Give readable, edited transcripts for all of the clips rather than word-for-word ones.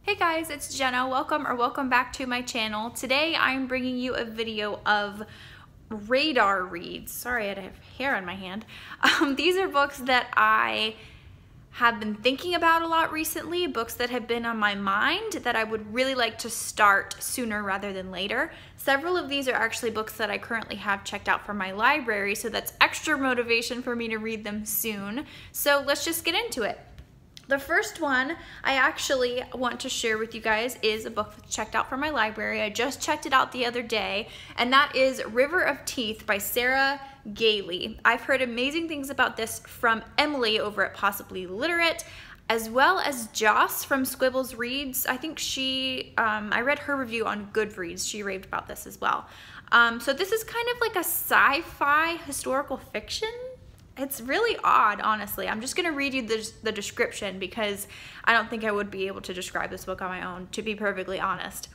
Hey guys, it's Jenna. Welcome back to my channel. Today I'm bringing you a video of radar reads. Sorry, I have hair on my hand. These are books that I have been thinking about a lot recently, books that have been on my mind that I would really like to start sooner rather than later. Several of these are actually books that I currently have checked out from my library, so that's extra motivation for me to read them soon. So let's just get into it. The first one I actually want to share with you guys is a book that's checked out from my library. I just checked it out the other day, and that is River of Teeth by Sarah Gailey. I've heard amazing things about this from Emily over at Possibly Literate, as well as Joss from Squibbles Reads. I think I read her review on Goodreads. She raved about this as well. So this is kind of like a sci-fi historical fiction. It's really odd, honestly. I'm just gonna read you the description because I don't think I would be able to describe this book on my own, to be perfectly honest.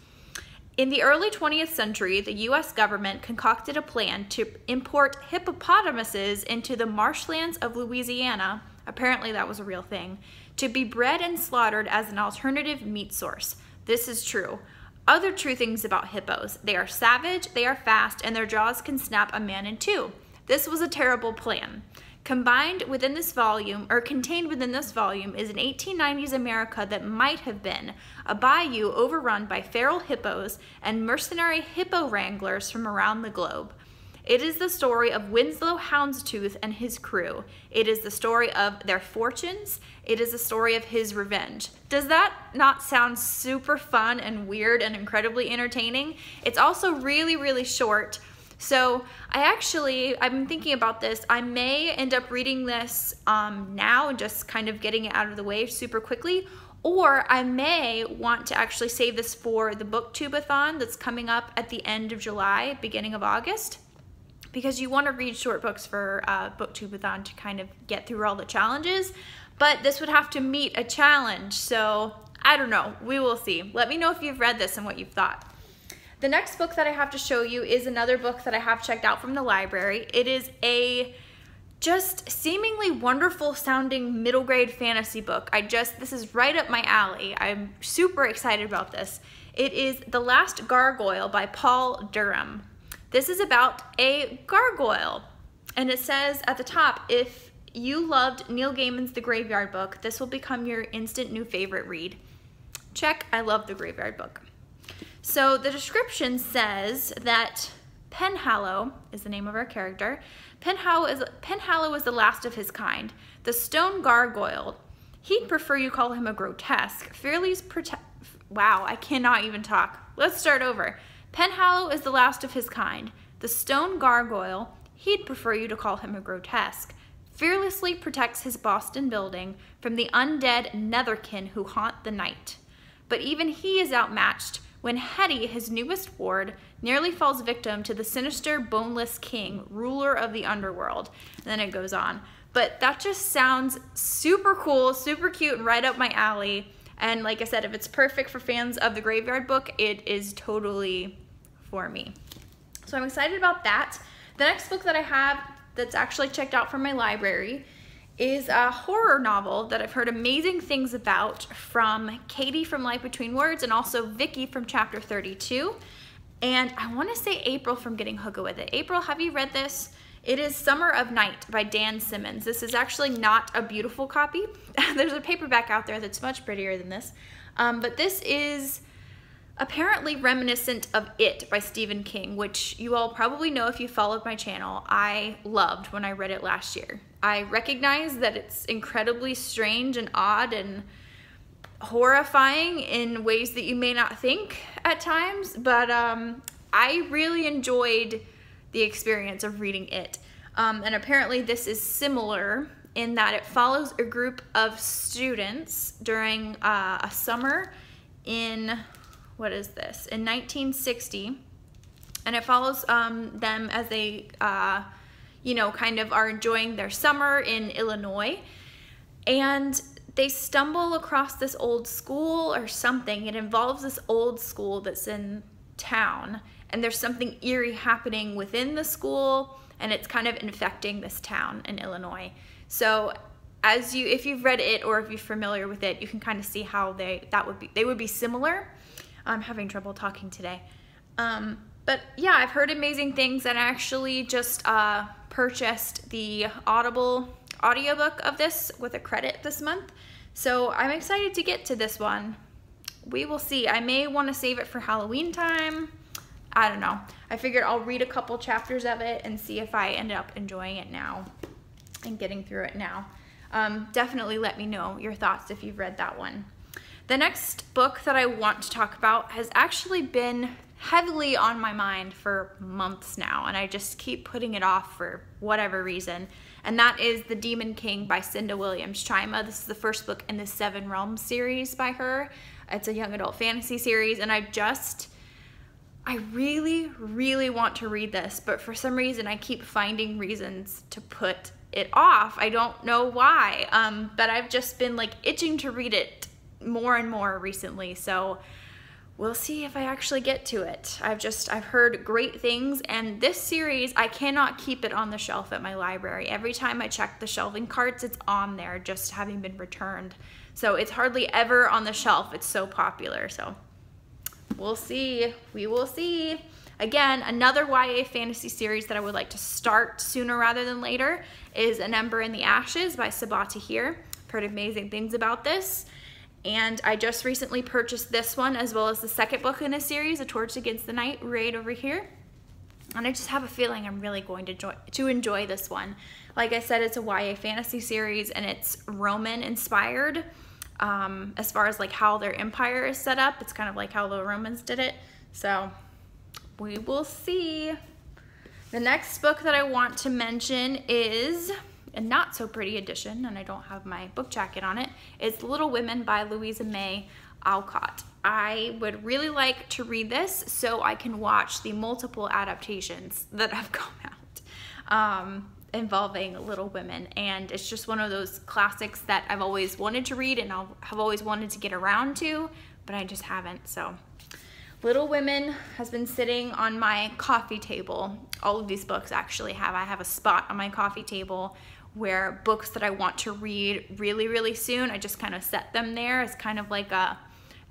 In the early 20th century, the US government concocted a plan to import hippopotamuses into the marshlands of Louisiana, apparently that was a real thing, to be bred and slaughtered as an alternative meat source. This is true. Other true things about hippos: they are savage, they are fast, and their jaws can snap a man in two. This was a terrible plan. Contained within this volume is an 1890s America that might have been a bayou overrun by feral hippos and mercenary hippo wranglers from around the globe. It is the story of Winslow Houndstooth and his crew. It is the story of their fortunes. It is the story of his revenge. Does that not sound super fun and weird and incredibly entertaining? It's also really, really short. So I've been thinking about this. I may end up reading this now and just kind of getting it out of the way super quickly, or I may want to actually save this for the booktubeathon that's coming up at the end of July, beginning of August, because you want to read short books for booktubeathon to kind of get through all the challenges, but this would have to meet a challenge, so I don't know. We will see. Let me know if you've read this and what you've thought. The next book that I have to show you is another book that I have checked out from the library. It is a just seemingly wonderful sounding middle grade fantasy book. This is right up my alley. I'm super excited about this. It is The Last Gargoyle by Paul Durham. This is about a gargoyle, and it says at the top, if you loved Neil Gaiman's The Graveyard Book, this will become your instant new favorite read. Check, I love The Graveyard Book. So the description says that Penhallow is the name of our character. Penhallow is the last of his kind, the stone gargoyle. He'd prefer you call him a grotesque, wow, I cannot even talk. Let's start over. Penhallow is the last of his kind, the stone gargoyle. He'd prefer you to call him a grotesque. Fearlessly protects his Boston building from the undead netherkin who haunt the night. But even he is outmatched when Hetty, his newest ward, nearly falls victim to the sinister, boneless king, ruler of the underworld. And then it goes on. But that just sounds super cool, super cute, and right up my alley. And like I said, if it's perfect for fans of The Graveyard Book, it is totally for me. So I'm excited about that. The next book that I have that's actually checked out from my library is a horror novel that I've heard amazing things about from Katie from Life Between Words and also Vicky from Chapter 32. And I want to say April from Getting Hookah With It. April, have you read this? It is Summer of Night by Dan Simmons. This is actually not a beautiful copy. There's a paperback out there that's much prettier than this. But this is apparently reminiscent of It by Stephen King, which you all probably know if you followed my channel. I loved when I read it last year. I recognize that it's incredibly strange and odd and horrifying in ways that you may not think at times, but I really enjoyed the experience of reading it. And apparently this is similar in that it follows a group of students during a summer in, what is this, in 1960, and it follows them as they kind of are enjoying their summer in Illinois, and they stumble across this old school or something. It involves this old school that's in town, and there's something eerie happening within the school, and it's kind of infecting this town in Illinois. So if you've read it or if you're familiar with it, you can kind of see how they would be similar. I'm having trouble talking today. But yeah, I've heard amazing things, and I actually just purchased the Audible audiobook of this with a credit this month. So I'm excited to get to this one. We will see. I may want to save it for Halloween time. I don't know. I figured I'll read a couple chapters of it and see if I end up enjoying it now and getting through it now. Definitely let me know your thoughts if you've read that one. The next book that I want to talk about has actually been heavily on my mind for months now, and I just keep putting it off for whatever reason, and that is The Demon King by Cinda Williams-Chima. This is the first book in the Seven Realms series by her. It's a young adult fantasy series, and I really, really want to read this, but for some reason I keep finding reasons to put it off. I don't know why, but I've just been like itching to read it more and more recently, so we'll see if I actually get to it. I've heard great things, and this series, I cannot keep it on the shelf at my library. Every time I check the shelving carts, it's on there, just having been returned. So it's hardly ever on the shelf. It's so popular, so we'll see. We will see. Again, another YA fantasy series that I would like to start sooner rather than later is An Ember in the Ashes by Sabaa Tahir. I've heard amazing things about this. And I just recently purchased this one, as well as the second book in this series, A Torch Against the Night, right over here. And I just have a feeling I'm really going to enjoy this one. Like I said, it's a YA fantasy series, and it's Roman inspired. As far as like how their empire is set up, it's kind of like how the Romans did it. So we will see. The next book that I want to mention is a not so pretty edition, and I don't have my book jacket on it. It's Little Women by Louisa May Alcott. I would really like to read this so I can watch the multiple adaptations that have come out involving Little Women, and it's just one of those classics that I've always wanted to read and have always wanted to get around to, but I just haven't. So Little Women has been sitting on my coffee table. All of these books actually have. I have a spot on my coffee table where books that I want to read really, really soon, I just kind of set them there. It's kind of like a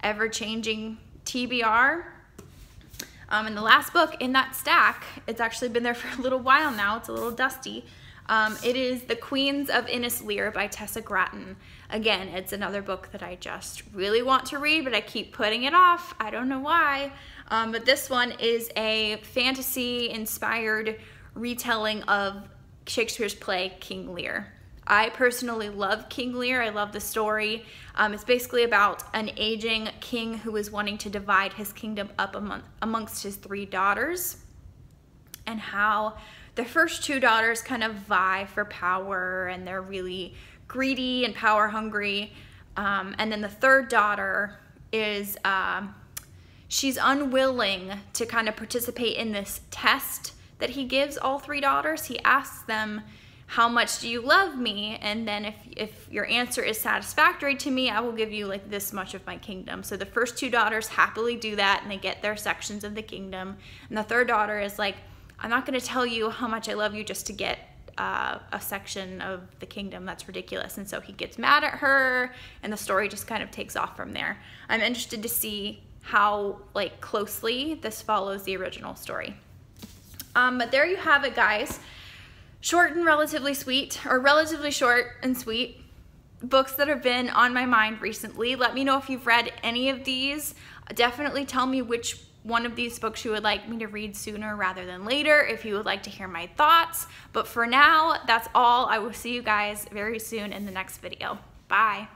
ever-changing TBR. And the last book in that stack, it's actually been there for a little while now. It's a little dusty. It is The Queens of Innis Lear by Tessa Gratton. Again, it's another book that I just really want to read, but I keep putting it off. I don't know why. But this one is a fantasy-inspired retelling of Shakespeare's play King Lear. I personally love King Lear. I love the story. It's basically about an aging king who is wanting to divide his kingdom up amongst his 3 daughters, and how the first 2 daughters kind of vie for power, and they're really greedy and power hungry. And then the 3rd daughter is, she's unwilling to kind of participate in this test that he gives all 3 daughters. He asks them, how much do you love me? And then if your answer is satisfactory to me, I will give you like this much of my kingdom. So the first 2 daughters happily do that, and they get their sections of the kingdom. And the 3rd daughter is like, I'm not going to tell you how much I love you just to get a section of the kingdom. That's ridiculous. And so he gets mad at her, and the story just kind of takes off from there. I'm interested to see how like closely this follows the original story. But there you have it, guys. Short and relatively sweet, or relatively short and sweet books that have been on my mind recently. Let me know if you've read any of these. Definitely tell me which one of these books you would like me to read sooner rather than later, if you would like to hear my thoughts. But for now, that's all. I will see you guys very soon in the next video. Bye.